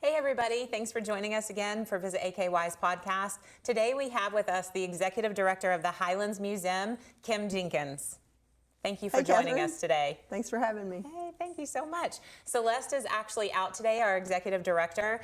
Hey everybody, thanks for joining us again for Visit AKY's podcast. Today we have with us the Executive Director of the Highlands Museum, Kim Jenkins. Thank you for joining us today. Thanks for having me. Hey, thank you so much. Celeste is actually out today, our Executive Director.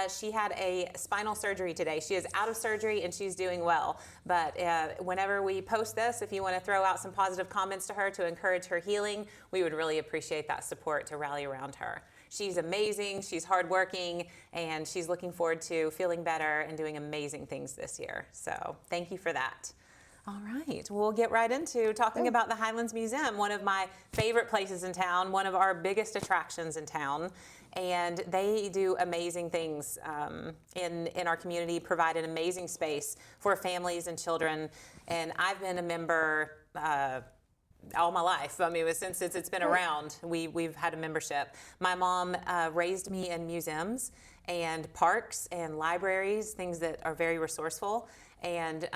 She had a spinal surgery today. She is out of surgery and she's doing well. But whenever we post this, if you want to throw out some positive comments to her to encourage her healing, we would really appreciate that support to rally around her. She's amazing, she's hardworking, and she's looking forward to feeling better and doing amazing things this year. So thank you for that. All right, we'll get right into talking about the Highlands Museum, one of my favorite places in town, one of our biggest attractions in town. And they do amazing things in our community, provide an amazing space for families and children. And I've been a member all my life. I mean, since it's been around, we've had a membership. My mom raised me in museums and parks and libraries, things that are very resourceful. And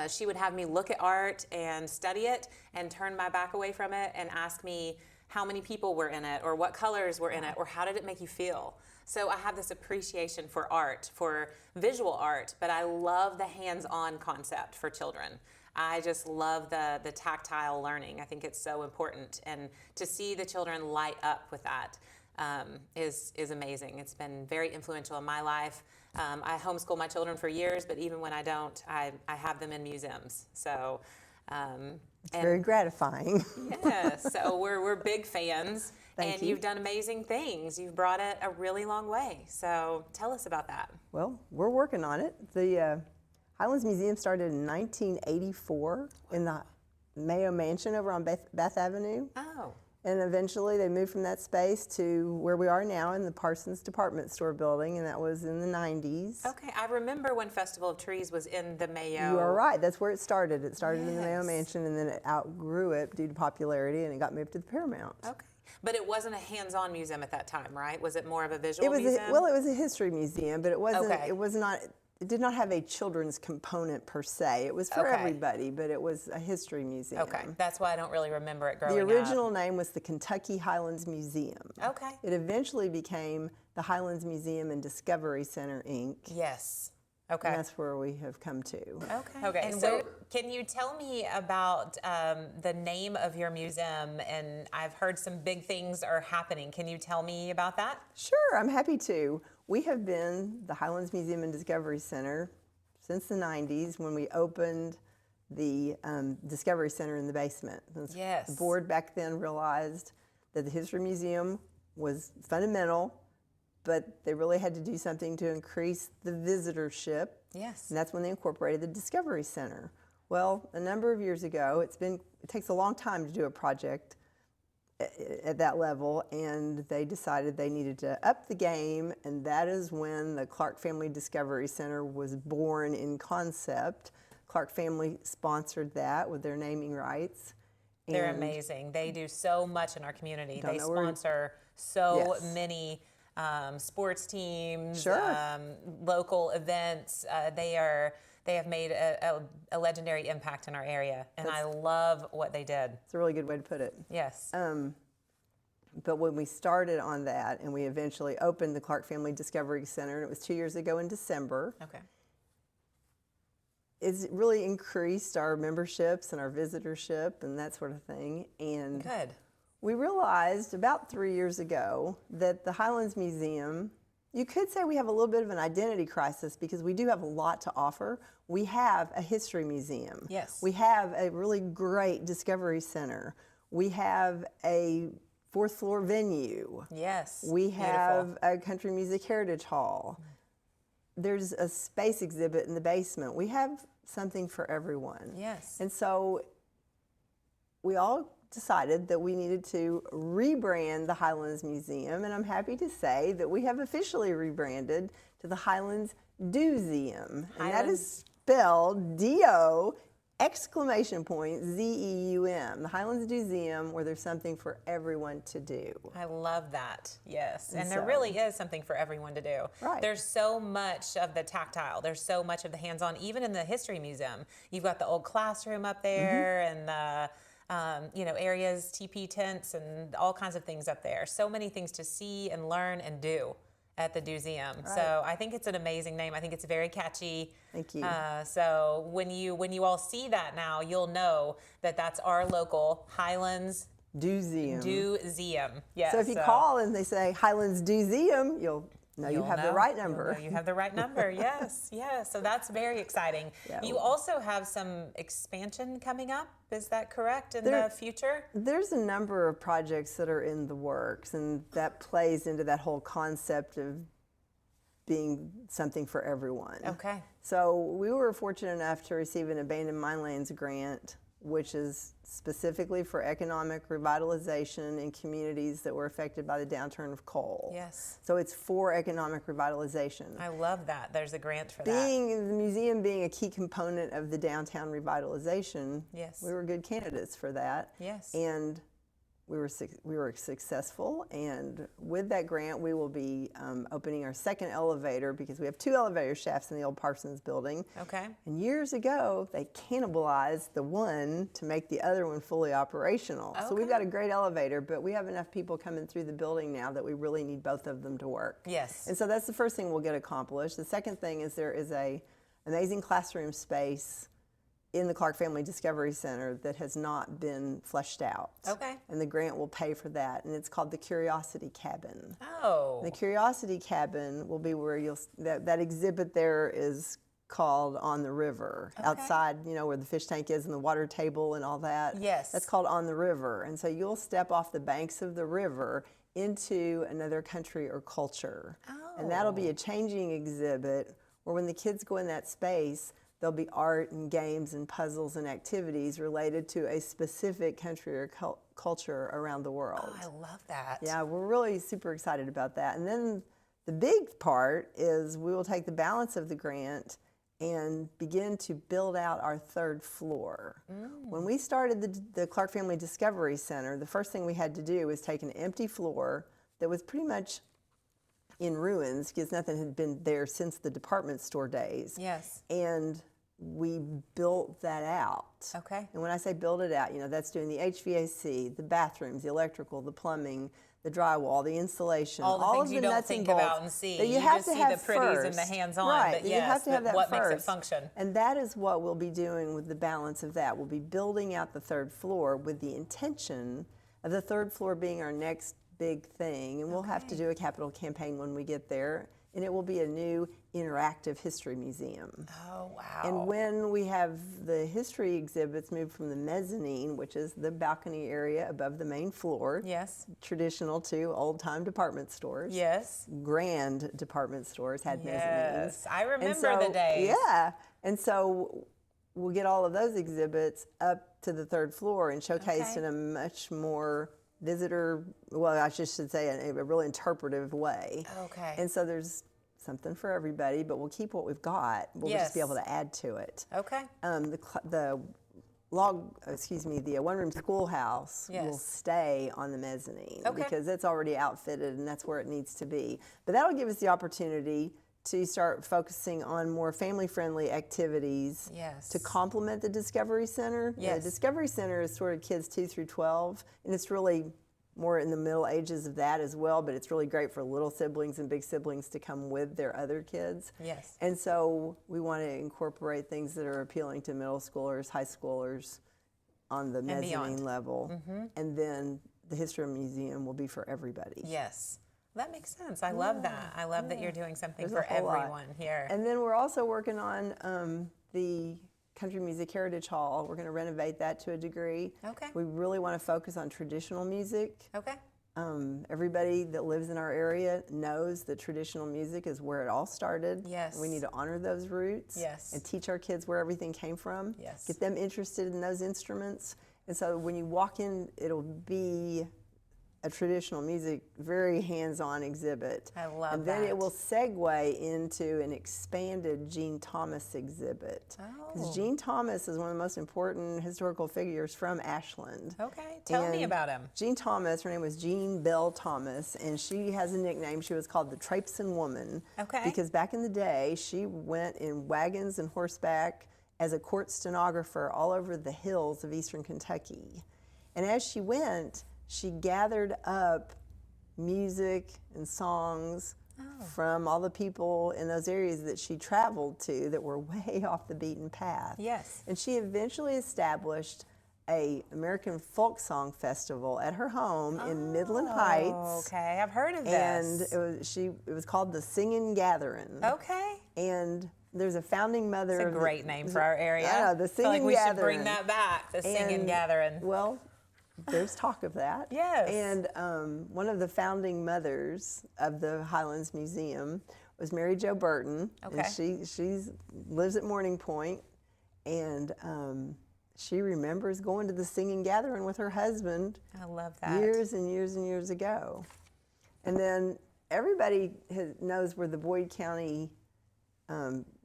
she would have me look at art and study it and turn my back away from it and ask me how many people were in it or what colors were in it or how did it make you feel. So I have this appreciation for art, for visual art, but I love the hands-on concept for children. I just love the tactile learning. I think it's so important, and to see the children light up with that is amazing. It's been very influential in my life. I homeschool my children for years, but even when I don't, I have them in museums. So it's very gratifying. Yeah, so we're big fans. Thank you. You've done amazing things. You've brought it a really long way. So tell us about that. Well, we're working on it. The Highlands Museum started in 1984 in the Mayo Mansion over on Beth Avenue. Oh. And eventually they moved from that space to where we are now in the Parsons Department Store building, and that was in the 90s. Okay, I remember when Festival of Trees was in the Mayo. You are right, that's where it started. It started in the Mayo Mansion, and then it outgrew it due to popularity, and it got moved to the Paramount. Okay. But it wasn't a hands-on museum at that time, right? Was it more of a visual museum? Well, it was a history museum, but it wasn't. Okay. It did not have a children's component per se. It was for everybody, but it was a history museum. Okay, that's why I don't really remember it growing up. The original name was the Kentucky Highlands Museum. Okay. It eventually became the Highlands Museum and Discovery Center, Inc. Yes. Okay. And that's where we have come to. Okay. Okay. And so can you tell me about the name of your museum? And I've heard some big things are happening. Can you tell me about that? Sure, I'm happy to. We have been the Highlands Museum and Discovery Center since the 90s when we opened the Discovery Center in the basement. Yes. The board back then realized that the History Museum was fundamental, but they really had to do something to increase the visitorship. Yes. And that's when they incorporated the Discovery Center. Well, a number of years ago, it takes a long time to do a project at that level, and they decided they needed to up the game, and that is when the Clark Family Discovery Center was born in concept. Clark Family sponsored that with their naming rights. They're amazing. They do so much in our community. They sponsor so many sports teams, local events. They have made a legendary impact in our area, and I love what they did. It's a really good way to put it. Yes. But when we started on that, and we eventually opened the Clark Family Discovery Center, and it was 2 years ago in December. Okay. It's really increased our memberships and our visitorship and that sort of thing. And good. We realized about 3 years ago that the Highlands Museum, you could say we have a little bit of an identity crisis because we do have a lot to offer. We have a history museum. Yes. We have a really great discovery center. We have a fourth floor venue. Yes. We have a country music heritage hall. There's a space exhibit in the basement. We have something for everyone. Yes. And so we all decided that we needed to rebrand the Highlands Museum, and I'm happy to say that we have officially rebranded to the Highlands Do Zeum, and that is spelled D-O exclamation point Z-E-U-M, the Highlands Do Zeum, where there's something for everyone to do. I love that, yes. And there really is something for everyone to do. Right. There's so much of the tactile, there's so much of the hands-on, even in the History Museum. You've got the old classroom up there and the areas, TP tents, and all kinds of things up there. So many things to see and learn and do. at the Do Zeum. So I think it's an amazing name. I think it's very catchy. Thank you. So when you all see that now, you'll know that that's our local Highlands Do Zeum. Do Zeum. Yes. So if you call and they say Highlands Do Zeum, you'll know you have the right You'll number. know you have the right number. Yes. Yes. So that's very exciting. Yeah. You also have some expansion coming up. Is that correct in the future? There's a number of projects that are in the works, and that plays into that whole concept of being something for everyone. Okay. So we were fortunate enough to receive an Abandoned Minelands grant, which is specifically for economic revitalization in communities that were affected by the downturn of coal. Yes. So it's for economic revitalization. I love that. There's a grant for that. Being the museum being a key component of the downtown revitalization, Yes. we were good candidates for that. Yes. And we were successful, and with that grant, we will be opening our second elevator, because we have 2 elevator shafts in the old Parsons building. Okay. And years ago, they cannibalized the one to make the other one fully operational. So we've got a great elevator, but we have enough people coming through the building now that we really need both of them to work. Yes. And so that's the first thing we'll get accomplished. The second thing is there is a amazing classroom space in the Clark Family Discovery Center that has not been fleshed out. Okay. And the grant will pay for that, and it's called the Curiosity Cabin. Oh. The Curiosity Cabin will be where that exhibit there is called On the River. Outside, you know, where the fish tank is and the water table and all that. Yes. That's called On the River. And so you'll step off the banks of the river into another country or culture. And that'll be a changing exhibit where when the kids go in that space, there'll be art and games and puzzles and activities related to a specific country or culture around the world. Oh, I love that. Yeah, we're really super excited about that. And then the big part is we will take the balance of the grant and begin to build out our 3rd floor. When we started the Clark Family Discovery Center, the first thing we had to do was take an empty floor that was pretty much in ruins because nothing had been there since the department store days. Yes. And we built that out. Okay. And when I say build it out, you know, that's doing the HVAC, the bathrooms, the electrical, the plumbing, the drywall, the insulation, all the of things the you don't nuts think and bolts about and see. that You have just to see have the pretties and first. the hands-on, right, but you yes, have to have that what first. makes it function. And that is what we'll be doing with the balance of that. We'll be building out the 3rd floor with the intention of the 3rd floor being our next big thing. And we'll have to do a capital campaign when we get there. And it will be a new interactive history museum. Oh, wow. And when we have the history exhibits moved from the mezzanine, which is the balcony area above the main floor, Yes. traditional to old-time department stores. Yes. Grand department stores had mezzanines. Yes. I And remember so, the days. Yeah. And so we'll get all of those exhibits up to the 3rd floor and showcased in a much more visitor, well, I should say a really interpretive way. Okay. And so there's something for everybody, but we'll keep what we've got. We'll just be able to add to it. Okay. The one-room schoolhouse will stay on the mezzanine because it's already outfitted and that's where it needs to be. But that'll give us the opportunity to start focusing on more family-friendly activities to complement the Discovery Center. Yes. The Discovery Center is sort of kids 2 through 12, and it's really more in the middle ages of that as well, but it's really great for little siblings and big siblings to come with their other kids. Yes. And so we want to incorporate things that are appealing to middle schoolers, high schoolers on the mezzanine level. And then the History Museum will be for everybody. Yes. That makes sense. I love that. I love that you're doing something There's for a whole lot. everyone here. And then we're also working on the Country Music Heritage Hall. We're going to renovate that to a degree. Okay. We really want to focus on traditional music. Okay. Everybody that lives in our area knows that traditional music is where it all started. Yes. We need to honor those roots. Yes. And teach our kids where everything came from. Yes. Get them interested in those instruments. And so when you walk in, it'll be a traditional music, very hands-on exhibit. I love And then that. it will segue into an expanded Jean Thomas exhibit. Because Oh. Jean Thomas is one of the most important historical figures from Ashland. Okay. Tell me And about him. Jean Thomas, her name was Jean Bell Thomas, and she has a nickname. She was called the Traipsin Woman. Okay. Because back in the day, she went in wagons and horseback as a court stenographer all over the hills of eastern Kentucky. And as she went, she gathered up music and songs from all the people in those areas that she traveled to that were way off the beaten path. Yes. And she eventually established a American folk song festival at her home in Midland Heights. Okay, I've heard of And this. it was called the Singin' Gatherin'. Okay. And there's a founding mother. It's a great name for our area. Yeah, the I feel like Singin' we should bring Gatherin'. that back, the Singin' And, Gatherin'. Well, there's talk of that. Yes. And one of the founding mothers of the Highlands Museum was Mary Jo Burton. Okay. And she lives at Morning Point, and she remembers going to the Singing Gathering with her husband. I love that. Years and years and years ago. And then everybody knows where the Boyd County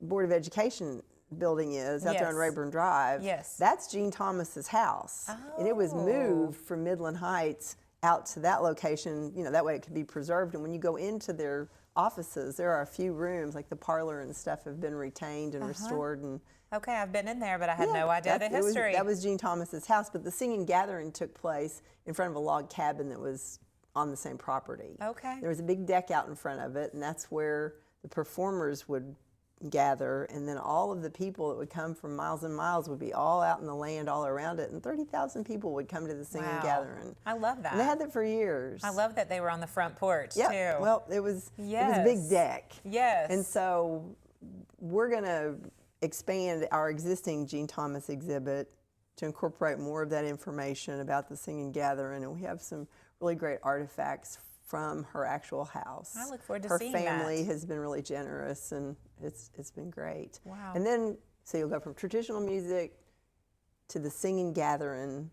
Board of Education building is out there on Yes. Rayburn Drive. Yes. That's Gene Thomas's house. And it was moved from Midland Heights out to that location, that way it could be preserved. And when you go into their offices, there are a few rooms, like the parlor and stuff have been retained and restored. And Okay, I've been in there, but I had no idea the history. that was Gene Thomas's house, but the Singing Gathering took place in front of a log cabin that was on the same property. Okay. There was a big deck out in front of it, and that's where the performers would gather, and then all of the people that would come from miles and miles would be all out in the land all around it, and 30,000 people would come to the Singing Wow. Gathering. I love that. And they had that for years. I love that they were on the front porch, Yeah, too. well, it was a Yes. big deck. Yes. And so we're going to expand our existing Gene Thomas exhibit to incorporate more of that information about the Singing Gathering, and we have some really great artifacts from her actual house. I look forward to her seeing family that. has been really generous, and it's been great. Wow. And then, so you'll go from traditional music to the Singing Gathering,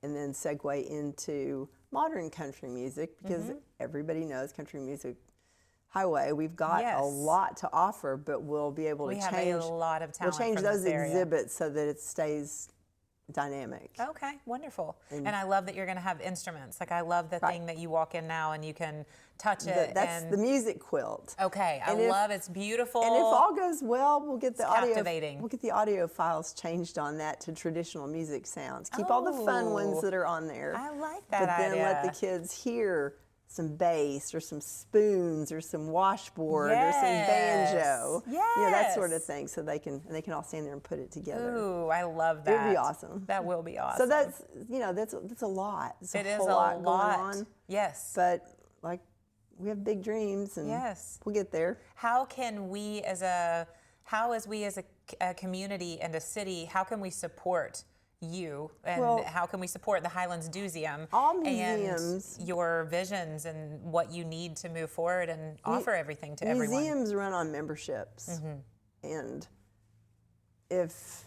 and then segue into modern country music, because everybody knows country music highway. We've got Yes. a lot to offer, but we'll be able to We have change. a lot of We'll talent change from those this area. exhibits so that it stays dynamic. Okay, wonderful. And I love that you're going to have instruments. Like, I love the thing that you walk in now and you can touch it. That's and, the music quilt. Okay, I And if- love it's beautiful. And if all goes well, we'll get the audio. captivating. We'll get the audio files changed on that to traditional music sounds. Keep all the fun ones Oh, that are on there. I like that But then let the idea. kids hear some bass or some spoons or some washboard or some banjo. That sort of Yes. thing, so they can all stand there and put it together. Ooh, I love that. It would be awesome. That will be awesome. So that's a lot. It's It a is whole a lot lot. going on. Yes. But like, we have big dreams, and Yes. we'll get there. How can we as a community and a city, how can we support you, and Well, how can we support the Highlands Do Museum all museums- and your visions and what you need to move forward and offer everything to everyone? Museums run on memberships, and if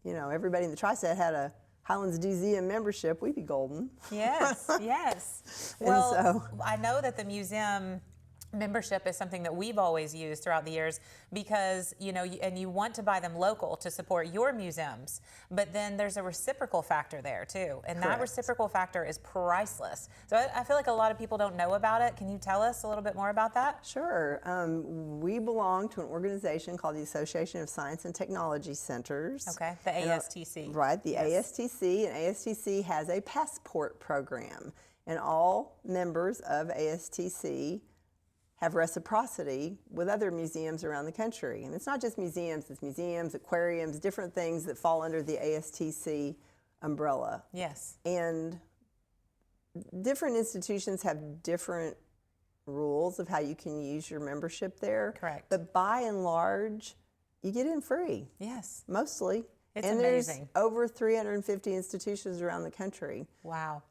everybody in the Tri-State had a Highlands Do Museum membership, we'd be golden. Yes, yes. And Well, so- I know that the museum membership is something that we've always used throughout the years because, and you want to buy them local to support your museums, but then there's a reciprocal factor there too. And that Correct. reciprocal factor is priceless. So I feel like a lot of people don't know about it. Can you tell us a little bit more about that? Sure. We belong to an organization called the Association of Science and Technology Centers. Okay, the And, ASTC. Right, the Yes. ASTC, and ASTC has a passport program, and all members of ASTC have reciprocity with other museums around the country. And it's not just museums, it's museums, aquariums, different things that fall under the ASTC umbrella. Yes. And different institutions have different rules of how you can use your membership there. Correct. But by and large, you get in free, Yes. mostly. It's and amazing. there's over 350 institutions around the country. Wow.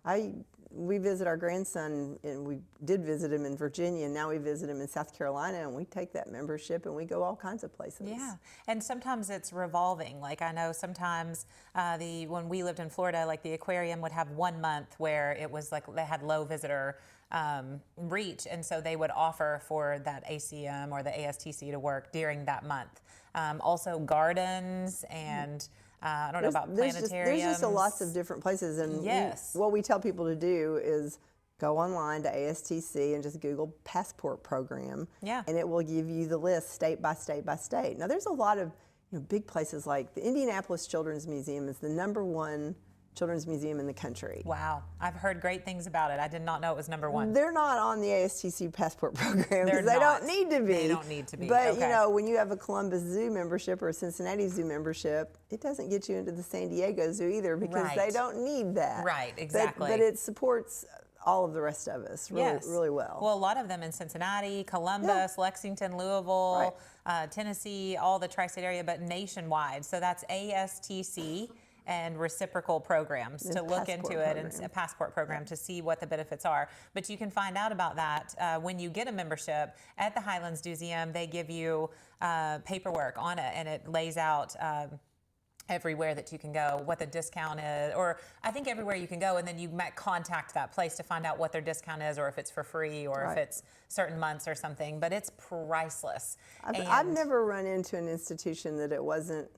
We visit our grandson, and we did visit him in Virginia, and now we visit him in South Carolina, and we take that membership and we go all kinds of places. Yeah, and sometimes it's revolving. Like, I know sometimes when we lived in Florida, like the aquarium would have 1 month where it was like they had low visitor reach, and so they would offer for that ACM or the ASTC to work during that month. Also gardens and I don't know about planetariums. There's just lots of different places, and Yes. what we tell people to do is go online to ASTC and just Google passport program, Yeah. and it will give you the list state by state by state. Now, there's a lot of big places, like the Indianapolis Children's Museum is the #1 children's museum in the country. Wow. I've heard great things about it. I did not know it was #1. They're not on the ASTC passport program They're because they not. don't need to be. They don't need to be. But Okay. you know, when you have a Columbus Zoo membership or a Cincinnati Zoo membership, it doesn't get you into the San Diego Zoo either because Right. they don't need that. Right, exactly. But it supports all of the rest of us really, Yes. really well. Well, a lot of them in Cincinnati, Columbus, Lexington, Louisville, Tennessee, all the tri-state area, but nationwide. So that's ASTC and reciprocal programs to look into it, and a passport program to see what the benefits are. But you can find out about that when you get a membership at the Highlands Museum. They give you paperwork on it, and it lays out everywhere that you can go, what the discount is, or I think everywhere you can go, and then you might contact that place to find out what their discount is, or if it's for free, or if it's certain months or something. But it's priceless. I've never run into an institution that it wasn't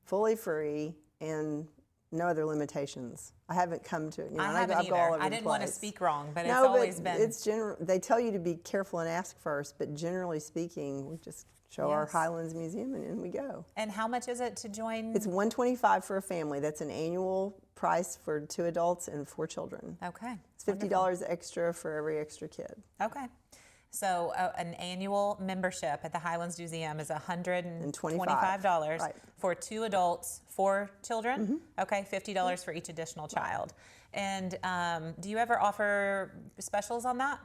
fully free and no other limitations. I haven't come to it. You know, I haven't go all either. over I the didn't want to place. speak wrong, but it's No, always but been. it's they tell you to be careful and ask first, but generally speaking, we just show our Yes. Highlands Museum and in we go. And how much is it to join? It's $125 for a family. That's an annual price for 2 adults and 4 children. Okay. It's $50 extra for every extra kid. Okay. So an annual membership at the Highlands Museum is $125 Right. for 2 adults, 4 children. Okay, $50 for each additional child. And do you ever offer specials on that?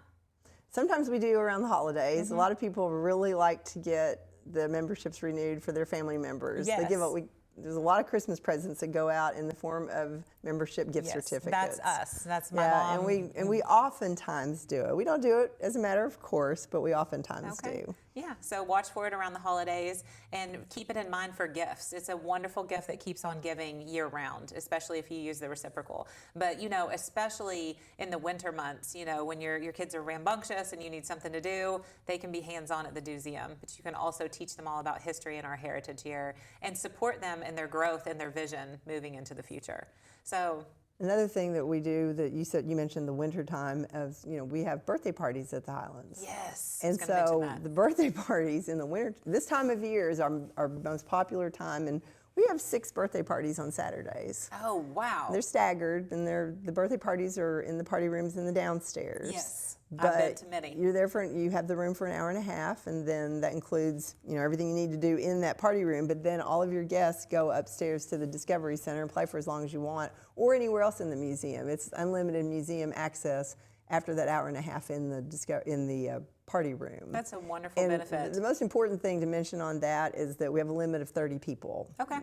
Sometimes we do around the holidays. A lot of people really like to get the memberships renewed for their family members. They give Yes. there's a lot of Christmas presents that go out in the form of membership gift certificates. That's us. That's my Yeah, mom. and we oftentimes do it. We don't do it as a matter of course, but we oftentimes do. Yeah, so watch for it around the holidays and keep it in mind for gifts. It's a wonderful gift that keeps on giving year round, especially if you use the reciprocal. But, you know, especially in the winter months, you know, when your kids are rambunctious and you need something to do, they can be hands-on at the museum. But you can also teach them all about history and our heritage here and support them in their growth and their vision moving into the future. So Another thing that we do that you mentioned the winter time as we have birthday parties at the Highlands. yes, I And was gonna mention so that. the birthday parties in the winter, this time of year is our most popular time, and we have 6 birthday parties on Saturdays. Oh, wow. They're staggered, and the birthday parties are in the party rooms in the downstairs. Yes, but I've been to many. You're there you have the room for an hour and a half, and then that includes everything you need to do in that party room. But then all of your guests go upstairs to the Discovery Center and play for as long as you want, or anywhere else in the museum. It's unlimited museum access after that hour and a half in the party room. That's a wonderful And benefit. the most important thing to mention on that is that we have a limit of 30 people. Okay.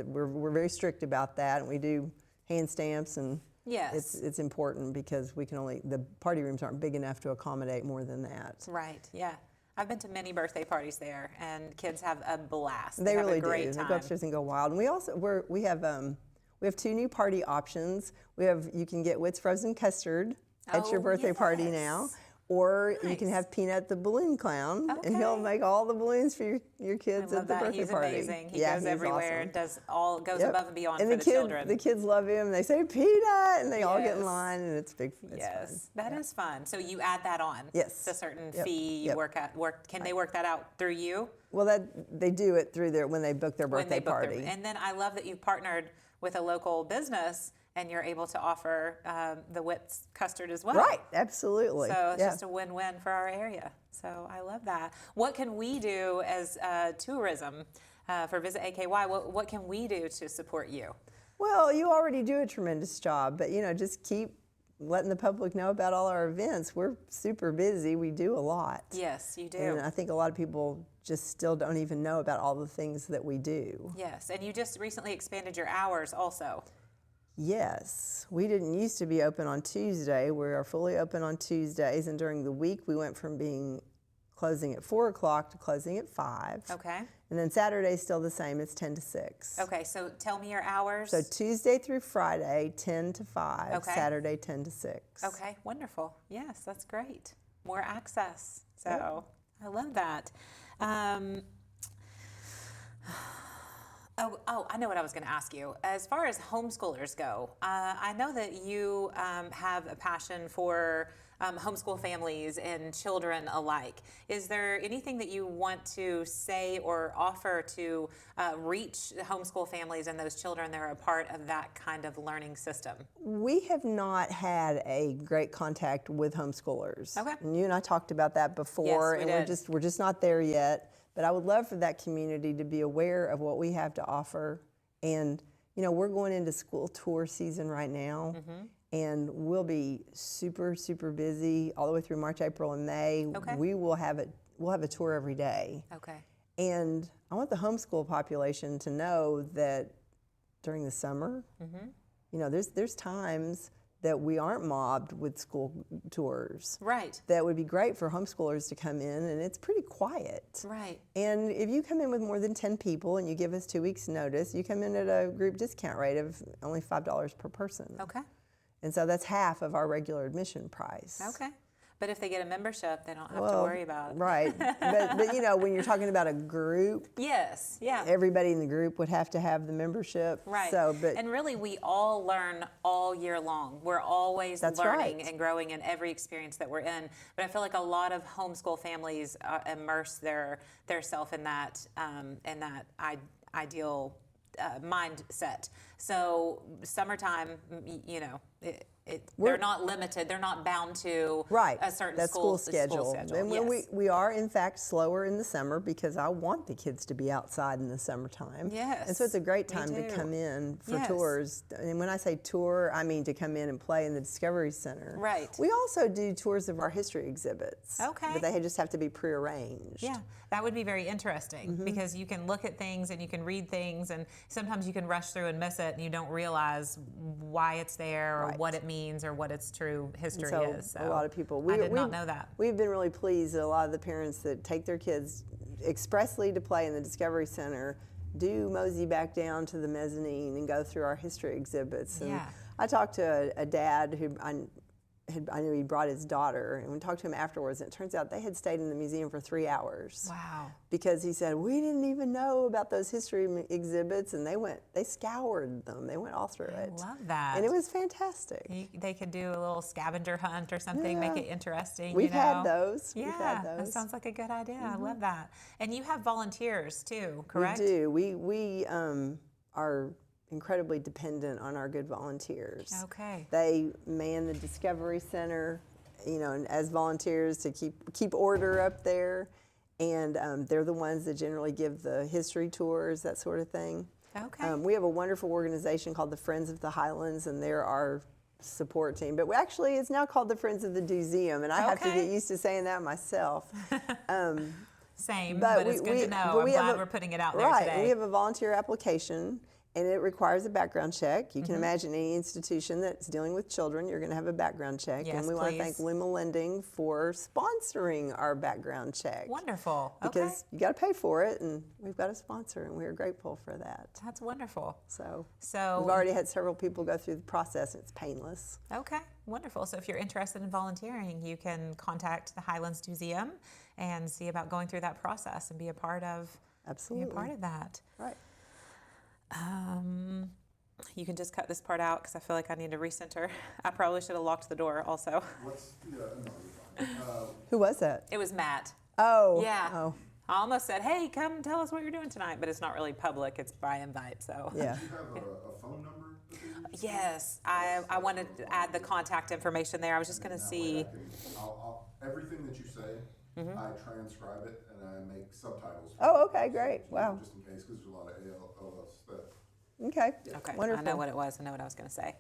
We're very strict about that, and we do hand stamps, and Yes. it's important because the party rooms aren't big enough to accommodate more than that. Right, yeah. I've been to many birthday parties there, and kids have a blast. They have really a great do. They time. go upstairs and go wild. And we have 2 new party options. You can get Witt's frozen custard at your Oh, birthday party now. yes. Or you Nice. can have Peanut the balloon clown, and he'll Okay. make all the balloons for your I kids love at the that. birthday He's party. amazing. He Yeah, goes he's everywhere awesome. and goes Yep. above and beyond And for the children. The kids love him. They say Peanut, and they all get in Yes. line, and it's big. It's Yes, fun. that is fun. So you add that on. Yes. It's a certain Yep. fee you Yep. Can they work that out through you? Well, they do it through when they book their When birthday they book their- party. And then I love that you've partnered with a local business and you're able to offer the Wits custard as well. Right, absolutely. So it's Yeah. just a win-win for our area. So I love that. What can we do as tourism for Visit AKY? What can we do to support you? Well, you already do a tremendous job, but just keep letting the public know about all our events. We're super busy. We do a lot. Yes, you do. And I think a lot of people just still don't even know about all the things that we do. Yes, and you just recently expanded your hours also. Yes, we didn't used to be open on Tuesday. We are fully open on Tuesdays, and during the week we went from closing at 4 o'clock to closing at 5. Okay. And then Saturday's still the same. It's 10 to 6. Okay, so tell me your hours. So Tuesday through Friday, 10 to 5. Okay. Saturday, 10 to 6. Okay, wonderful. Yes, that's great. More access. So I love that. I know what I was going to ask you. As far as homeschoolers go, I know that you have a passion for homeschool families and children alike. Is there anything that you want to say or offer to reach the homeschool families and those children that are a part of that kind of learning system? We have not had a great contact with homeschoolers. Okay. And you and I talked about that before, Yes, we and did. we're just not there yet. But I would love for that community to be aware of what we have to offer. And we're going into school tour season right now, and we'll be super, super busy all the way through March, April, and May. Okay. We'll have a tour every day. Okay. And I want the homeschool population to know that during the summer, there's times that we aren't mobbed with school tours. Right. That would be great for homeschoolers to come in, and it's pretty quiet. Right. And if you come in with more than 10 people and you give us 2 weeks' notice, you come in at a group discount rate of only $5 per person. Okay. And so that's half of our regular admission price. Okay. But if they get a membership, they don't have to worry about it. Right. but when you're talking about a group, Yes. Yeah. everybody in the group would have to have the membership. Right. And really, we all learn all year long. We're always learning and growing in every experience that we're in. But I feel like a lot of homeschool families immerse their self in that ideal mindset. So summertime, they're not limited. They're not bound to a certain school schedule. And Yes. we are, in fact, slower in the summer because I want the kids to be outside in the summertime. Yes, and so it's a great me time to too. come in for Yes. tours. And when I say tour, I mean to come in and play in the Discovery Center. Right. We also do tours of our history exhibits. Okay. But they just have to be prearranged. Yeah, that would be very interesting because you can look at things and you can read things, and sometimes you can rush through and miss it, and you don't realize why it's there or what it means or what its true history is. So a lot of people. I did not know that. We've been really pleased that a lot of the parents that take their kids expressly to play in the Discovery Center do mosey back down to the mezzanine and go through our history exhibits. And I talked to a dad who I knew he brought his daughter, and we talked to him afterwards, and it turns out they had stayed in the museum for 3 hours. Wow. Because he said, we didn't even know about those history exhibits, and they scoured them. They went all through it. I love that. And it was fantastic. They could do a little scavenger hunt or something, make it interesting. We've had those. Yeah, We've had those. That sounds like a good idea. I love that. And you have volunteers too, correct? We do. We are incredibly dependent on our good volunteers. Okay. They man the Discovery Center, and as volunteers to keep order up there, and they're the ones that generally give the history tours, that sort of thing. Okay. We have a wonderful organization called the Friends of the Highlands, and they're our support team. But actually, it's now called the Friends of the Zeum, and I have to get used to saying that myself. Same, but it's good to know. I'm glad we're putting it out there today. Right, we have a volunteer application, and it requires a background check. You can imagine any institution that's dealing with children, you're going to have a background check. Yes, and we want to thank Lima Lending for sponsoring our background check. Wonderful. Because you got to pay for it, and we've got a sponsor, and we're grateful for that. That's wonderful. So we've already had several people go through the process, and it's painless. Okay, wonderful. So if you're interested in volunteering, you can contact the Highlands Museum and see about going through that process and be a part of. Absolutely. Be a part of that. Right. You can just cut this part out because I feel like I need to recenter. I probably should have locked the door also. Who was that? It was Matt. Oh. Yeah. Oh. I almost said, hey, come tell us what you're doing tonight, but it's not really public. It's by invite, so. Yeah. Do you have a phone number? Yes, I wanted to add the contact information there. I was just going to see. Everything that you say, I transcribe it and I make subtitles. Oh, okay, great. Wow. Just in case, because there's a lot of ALS that. Okay. Okay, Wonderful. I know what it was. I know what I was going to say.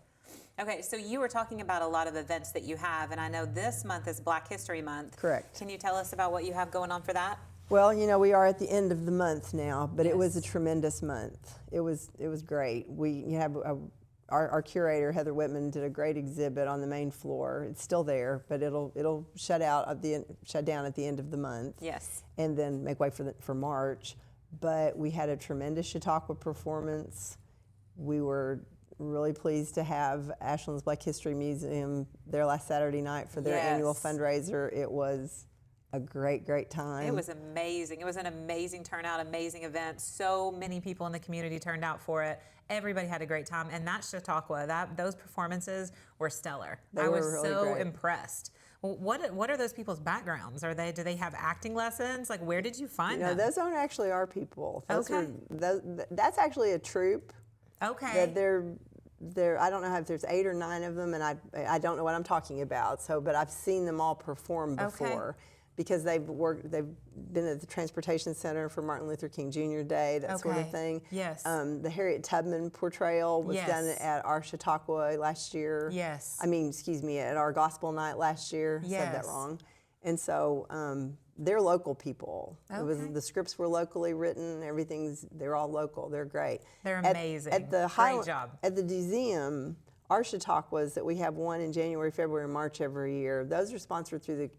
Okay, so you were talking about a lot of events that you have, and I know this month is Black History Month. Correct. Can you tell us about what you have going on for that? Well, we are at the end of the month now, but it was a tremendous month. It was great. Our curator Heather Whitman did a great exhibit on the main floor. It's still there, but it'll shut down at the end of the month. Yes. And then make way for March. But we had a tremendous Chautauqua performance. We were really pleased to have Ashland's Black History Museum there last Saturday night for their annual fundraiser. It was a great time. It was amazing. It was an amazing turnout, amazing event. So many people in the community turned out for it. Everybody had a great time, and that Chautauqua, those performances were stellar. I was really so great. impressed Well, what are those people's backgrounds? Do they have acting lessons? Like, where did you find You know, them? those aren't actually our people. Those Okay. That's actually a troupe. Okay. That they're I don't know if there's 8 or 9 of them, and I don't know what I'm talking about. So, but I've seen them all perform before. Because they've been at the Transportation Center for Martin Luther King Jr. Day, that sort of thing. Yes. The Harriet Tubman portrayal was done Yes. at our Chautauqua last year. Yes. I mean, excuse me, at our Gospel Night last year. Said that Yes. wrong. And so they're local people. Okay. The scripts were locally written. They're all local. They're great. They're amazing. Great job. At the Zeum, our Chautauquas that we have one in January, February, and March every year, those are sponsored through the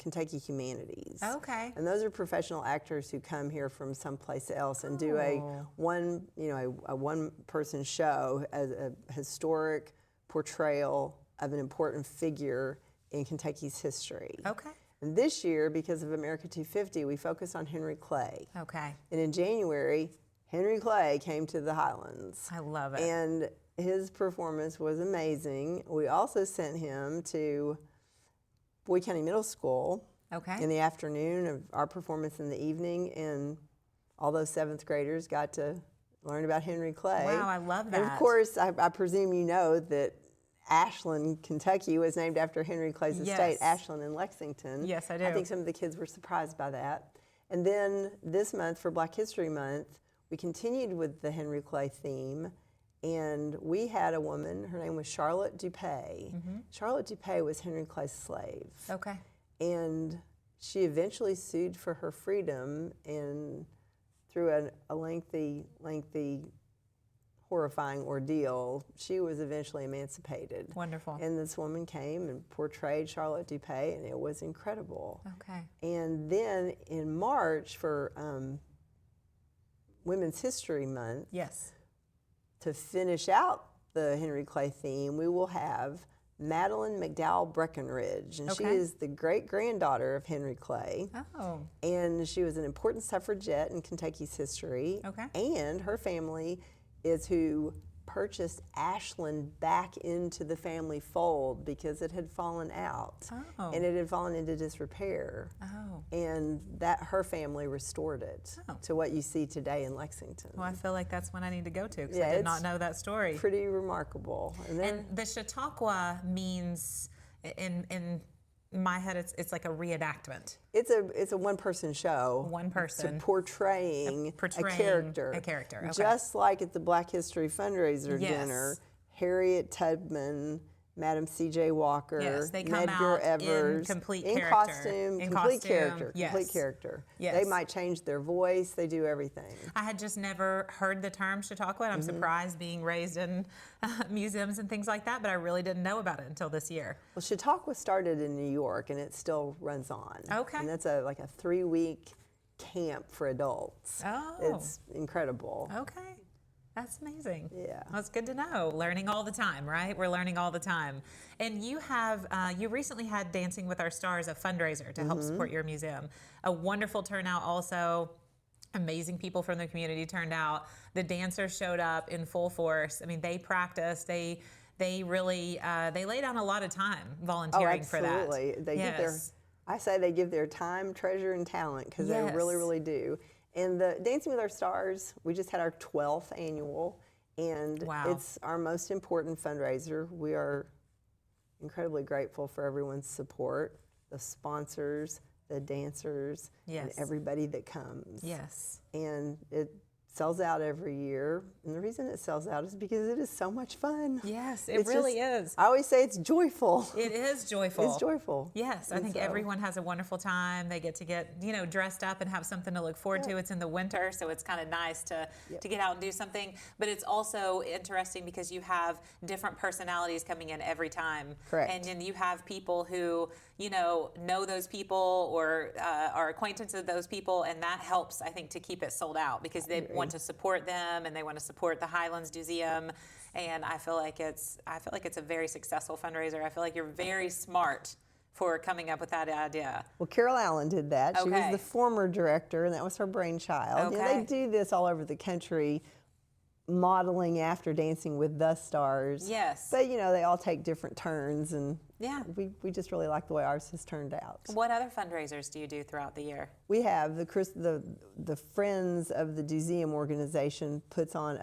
Kentucky Humanities. Okay. And those are professional actors who come here from someplace else and do a one-person show as a historic portrayal of an important figure in Kentucky's history. Okay. And this year, because of America 250, we focused on Henry Clay. Okay. And in January, Henry Clay came to the Highlands. I love it. And his performance was amazing. We also sent him to Boyd County Middle School in the afternoon, of our performance in the evening, and all those 7th graders got to learn about Henry Clay. Wow, I love that. And of course, I presume you know that Ashland, Kentucky was named after Henry Clay's estate, Ashland in Lexington. Yes, I do. I think some of the kids were surprised by that. And then this month, for Black History Month, we continued with the Henry Clay theme. And we had a woman, her name was Charlotte Dupay. Charlotte Dupay was Henry Clay's slave. Okay. And she eventually sued for her freedom, and through a lengthy, horrifying ordeal, she was eventually emancipated. Wonderful. And this woman came and portrayed Charlotte Dupay, and it was incredible. Okay. And then in March, for Women's History Month, to finish out the Henry Clay theme, we will have Madeline McDowell Breckenridge. And she is the great-granddaughter of Henry Clay. Oh. And she was an important suffragette in Kentucky's history. Okay. And her family is who purchased Ashland back into the family fold because it had fallen out. Oh. And it had fallen into disrepair. Oh. And that her family restored it to what you see today in Lexington. Well, I feel like that's one I need to go to, because I did not know that story. Pretty remarkable. And the Chautauqua means, in my head, it's like a reenactment. It's a one-person show. One person. Portraying a character. A character, okay. Just like at the Black History fundraiser dinner, Harriet Tubman, Madam C.J. Walker, they come Medgar out Evers, in complete in character. costume, complete character. Yes. They might change their voice. They do everything. I had just never heard the term Chautauqua, and I'm surprised, being raised in museums and things like that, but I really didn't know about it until this year. Well, Chautauqua started in New York, and it still runs on. Okay. And that's like a 3-week camp for adults. Oh. It's incredible. Okay. That's amazing. Yeah. That's good to know. Learning all the time, right? We're learning all the time. And you have, you recently had Dancing with Our Stars, a fundraiser to help support your museum. A wonderful turnout also. Amazing people from the community turned out. The dancers showed up in full force. I mean, they practiced. They really, they lay down a lot of time volunteering for that. Absolutely. I say they give their time, treasure, and talent, because they really, really do. And the Dancing with Our Stars, we just had our 12th annual, and it's our most important fundraiser. We are incredibly grateful for everyone's support, the sponsors, the dancers, and everybody that comes. Yes. And it sells out every year, and the reason it sells out is because it is so much fun. Yes, it really is. I always say it's joyful. It is joyful. It's joyful. Yes, I think everyone has a wonderful time. They get, dressed up and have something to look forward to. It's in the winter, so it's kind of nice to get out and do something. But it's also interesting because you have different personalities coming in every time. Correct. And then you have people who, know those people or are acquaintances with those people, and that helps, I think, to keep it sold out, because they want to support them and they want to support the Highlands Museum. And I feel like it's a very successful fundraiser. I feel like you're very smart for coming up with that idea. Well, Carol Allen did that. She was the former director, and that was her brainchild. Okay. They do this all over the country. modeling after Dancing with the Stars. Yes. But they all take different turns, and Yeah. we just really like the way ours has turned out. What other fundraisers do you do throughout the year? We have the Friends of the Zeum organization puts on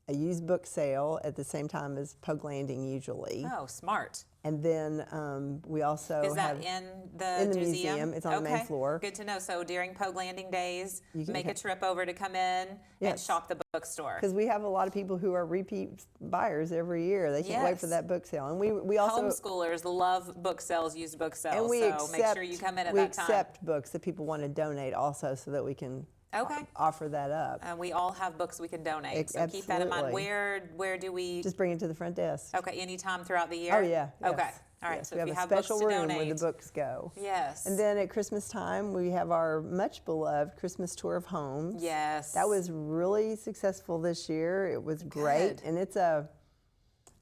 a used book sale at the same time as Pogue Landing usually. Oh, smart. And then we also Is that have in the museum. It's on the main floor. Good to know. So during Pogue Landing days, You can make a have- trip over to come in and Yes. shop the bookstore. because we have a lot of people who are repeat buyers every year. They can't wait for Yes. that book sale. And we also Homeschoolers love book sales, used book sales. and we so accept make sure you come in at we that time. accept books that people want to donate also, so that we can Okay. offer that up. And we all have books we can donate. So keep that in mind. Absolutely. Where do we? Just bring it to the front desk. Okay, anytime throughout the year? Oh yeah. Okay. yes, All right. yes. So we if have you a have books special to room donate. where the books go. Yes. And then at Christmas time, we have our much beloved Christmas tour of homes. Yes. That was really successful this year. It was great, Good. and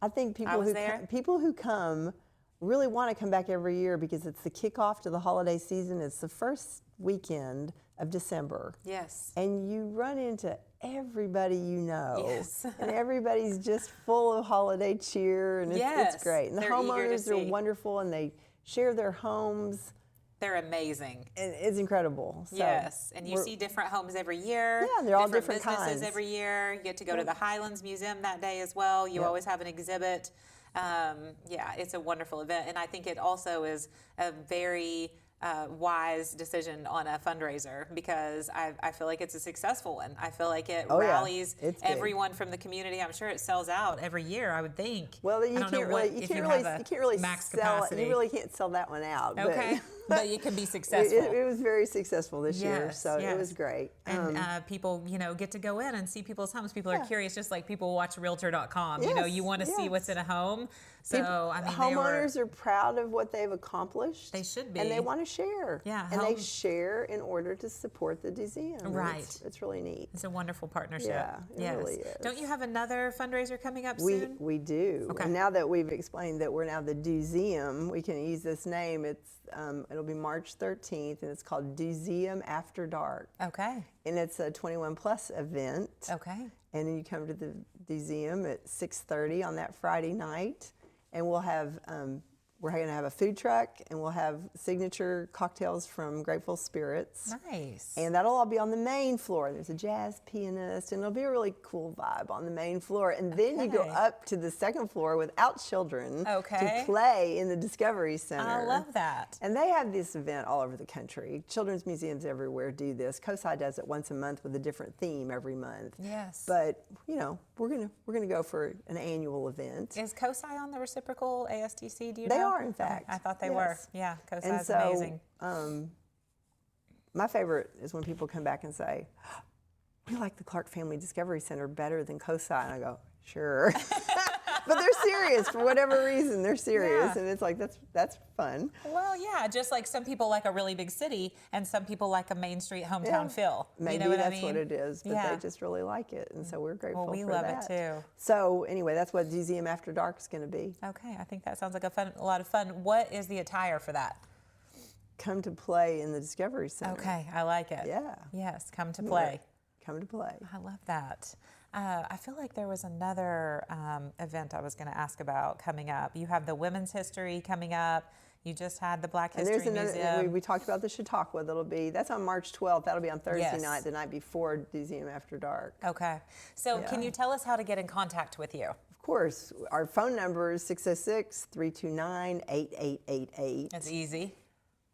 I think people who come really want to come back every year because it's the kickoff to the holiday season. It's the first weekend of December. Yes. And you run into everybody you know. Yes. And everybody's just full of holiday cheer, and Yes. it's great. And the They're eager to homeowners are see. wonderful, and they share their homes. They're amazing. And it's incredible. So Yes, and you we're- see different homes every year. Yeah, they're all different businesses kinds. every year. You get to go to the Highlands Museum that day as well. You Yep. always have an exhibit. Yeah, it's a wonderful event, and I think it also is a very wise decision on a fundraiser because I feel like it's a successful one. I feel like it Oh, yeah. rallies It's big. everyone from the community. I'm sure it sells out every year, I would think. Well, I you don't can't know really, what- you if can't you really, have a you can't really max sell capacity. it. You really can't sell that one out. but- Okay, but you can be successful. It was very successful this year, Yes, so yes. it was great. And people, get to go in and see people's homes. People are Yeah. curious, just like people watch Realtor.com. Yes, You want to see yes. what's in a home. So, Homeowners are proud of what they've accomplished. They should be. And they want to share. Yeah, And they home- share in order to support the museum. And Right. It's really neat. It's a wonderful partnership. Yeah, it really is. Don't you have another fundraiser coming up We soon? we do. Okay. And now that we've explained that we're now the Zeum, we can use this name. It'll be March 13th, and it's called Zeum After Dark. Okay. And it's a 21 plus event. Okay. And then you come to the Zeum at 6:30 on that Friday night, and we'll have we're going to have a food truck, and we'll have signature cocktails from Grateful Spirits. Nice. And that'll all be on the main floor. There's a jazz pianist, and it'll be a really cool vibe on the main floor. And then you go Okay. up to the second floor without children Okay. to play in the Discovery Center. I love that. And they have this event all over the country. Children's museums everywhere do this. COSI does it once a month with a different theme every month. Yes. But we're gonna go for an annual event. Is COSI on the reciprocal ASTC? Do you They know? are, in fact. Okay, I thought they Yes. were. Yeah, COSI And is so, amazing. My favorite is when people come back and say, "We like the Clark Family Discovery Center better than COSI," and I go, "Sure." But they're serious for whatever reason. They're serious, Yeah. and it's like that's fun. Well, yeah, just like some people like a really big city and some people like a Main Street hometown Yeah. feel. Maybe you know what that's I mean? what it is, but Yeah. they just really like it, and so we're grateful we for love it that. too. So anyway, that's what Museum After Dark is going to be. Okay, I think that sounds like a lot of fun. What is the attire for that? Come to play in the Discovery Center. Okay, I like it. Yeah. Yes, come to play. Come to play. I love that. I feel like there was another event I was going to ask about coming up. You have the Women's History coming up. You just had the Black And History there's another. Museum. We talked about the Chautauqua. That's on March 12th. That'll be on Thursday Yes. night, the night before Museum After Dark. Okay. So can Yeah. you tell us how to get in contact with you? Of course, our phone number is 606-329-8888. It's easy.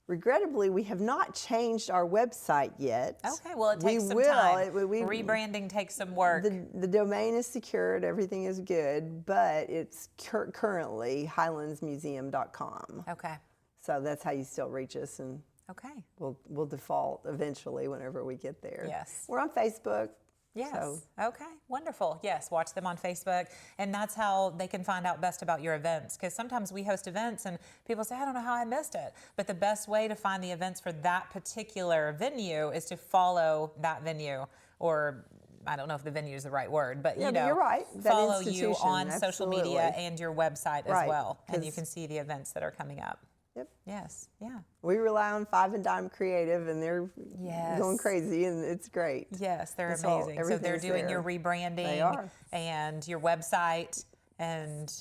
Regrettably, we have not changed our website yet. Okay, well, it We takes some will. time. We- Rebranding takes some work. The domain is secured, everything is good, but it's currently highlandsmuseum.com. Okay. So that's how you still reach us, and Okay. we'll default eventually whenever we get there. Yes. We're on Facebook. Yes. So- Okay. Wonderful. Yes. Watch them on Facebook. And that's how they can find out best about your events. Because sometimes we host events and people say, I don't know how I missed it. But the best way to find the events for that particular venue is to follow that venue, or I don't know if the venue is the right word, but Yeah, but you're right. That follow you institution, on social media absolutely. and your website as Right, well. And you 'cause- can see the events that are coming up. Yep. Yes. Yeah. We rely on Five and Dime Creative, and they're Yes. going crazy, and it's great. Yes, they're And so amazing. So they're everything's doing your there. rebranding They are. and your website, and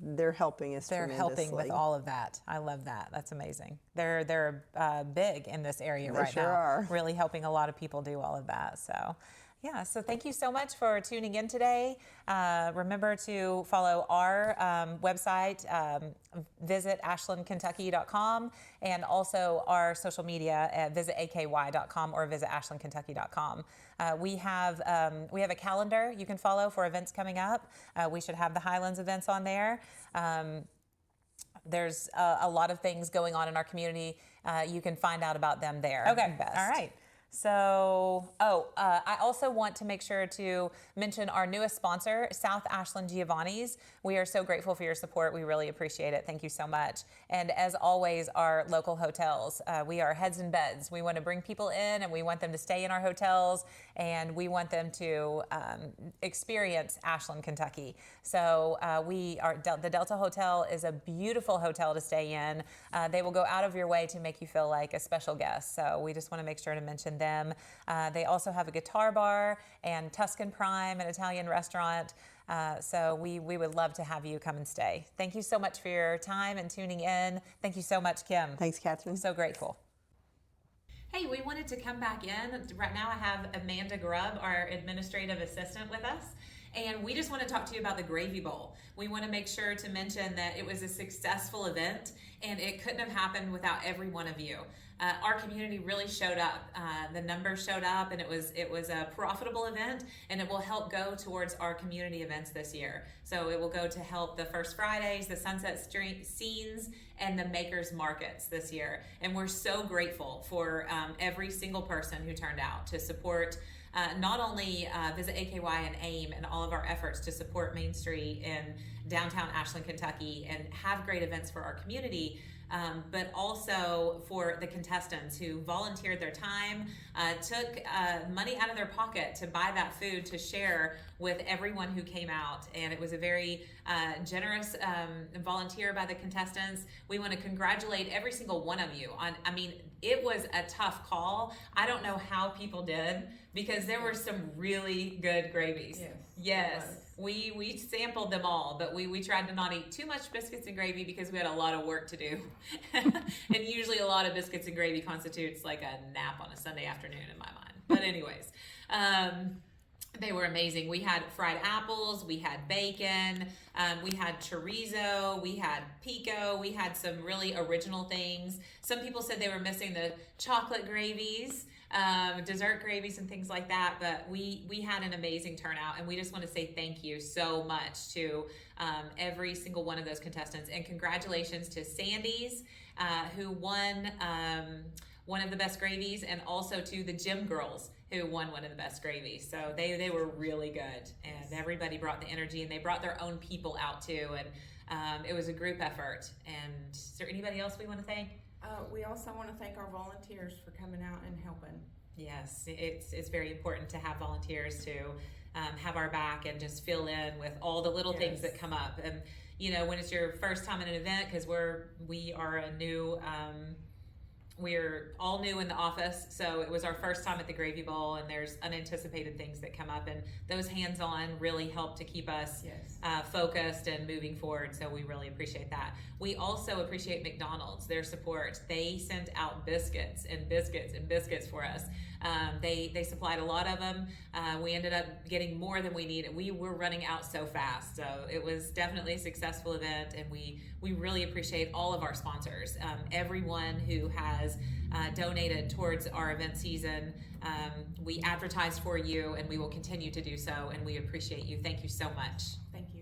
They're helping us they're helping with tremendously. all of that. I love that. That's amazing. They're big in this area They right sure now, are. really helping a lot of people do all of that. So. Yeah, so thank you so much for tuning in today. Remember to follow our website, visit ashlandkentucky.com, and also our social media at visit aky.com or visit ashlandkentucky.com. We have a calendar you can follow for events coming up. We should have the Highlands events on there. There's a lot of things going on in our community. You can find out about them there. Okay, all right. So, I also want to make sure to mention our newest sponsor, South Ashland Giovanni's. We are so grateful for your support. We really appreciate it. Thank you so much. And as always, our local hotels. We are heads and beds. We want to bring people in, and we want them to stay in our hotels, and we want them to experience Ashland, Kentucky. So the Delta Hotel is a beautiful hotel to stay in. They will go out of your way to make you feel like a special guest. So we just want to make sure to mention them. They also have a guitar bar and Tuscan Prime, an Italian restaurant. So we would love to have you come and stay. Thank you so much for your time and tuning in. Thank you so much, Kim. Thanks, Catherine. So grateful. Hey, we wanted to come back in. Right now I have Amanda Grubb, our administrative assistant, with us. And we just want to talk to you about the Gravy Bowl. We want to make sure to mention that it was a successful event, and it couldn't have happened without every one of you. Our community really showed up. The numbers showed up, and it was a profitable event, and it will help go towards our community events this year. So it will go to help the First Fridays, the Sunset Street Scenes, and the Makers Markets this year. And we're so grateful for every single person who turned out to support not only Visit AKY and AIM and all of our efforts to support Main Street in downtown Ashland, Kentucky, and have great events for our community, but also for the contestants who volunteered their time, took money out of their pocket to buy that food to share with everyone who came out. And it was a very generous volunteer by the contestants. We want to congratulate every single one of you on, it was a tough call. I don't know how people did, because there were some really good gravies. Yes. We sampled them all, but we tried to not eat too much biscuits and gravy because we had a lot of work to do. And usually a lot of biscuits and gravy constitutes like a nap on a Sunday afternoon in my mind. But anyways, they were amazing. We had fried apples, we had bacon, we had chorizo, we had pico, we had some really original things. Some people said they were missing the chocolate gravies, dessert gravies and things like that, but we had an amazing turnout, and we just want to say thank you so much to every single one of those contestants, and congratulations to Sandy's, who won one of the best gravies, and also to the gym girls who won one of the best gravies. So they were really good, and everybody brought the energy, and they brought their own people out too, and it was a group effort. And is there anybody else we want to thank? We also want to thank our volunteers for coming out and helping. Yes, it's very important to have volunteers to have our back and just fill in with all the little things that come up. And when it's your first time at an event, because we are a new we're all new in the office, so it was our first time at the Gravy Bowl, and there's unanticipated things that come up, and those hands-on really help to keep us focused and moving forward, so we really appreciate that. We also appreciate McDonald's, their support. They sent out biscuits and biscuits and biscuits for us. They supplied a lot of them. We ended up getting more than we needed. We were running out so fast, so it was definitely a successful event, and we really appreciate all of our sponsors, everyone who has donated towards our event season. We advertised for you, and we will continue to do so, and we appreciate you. Thank you so much. Thank you.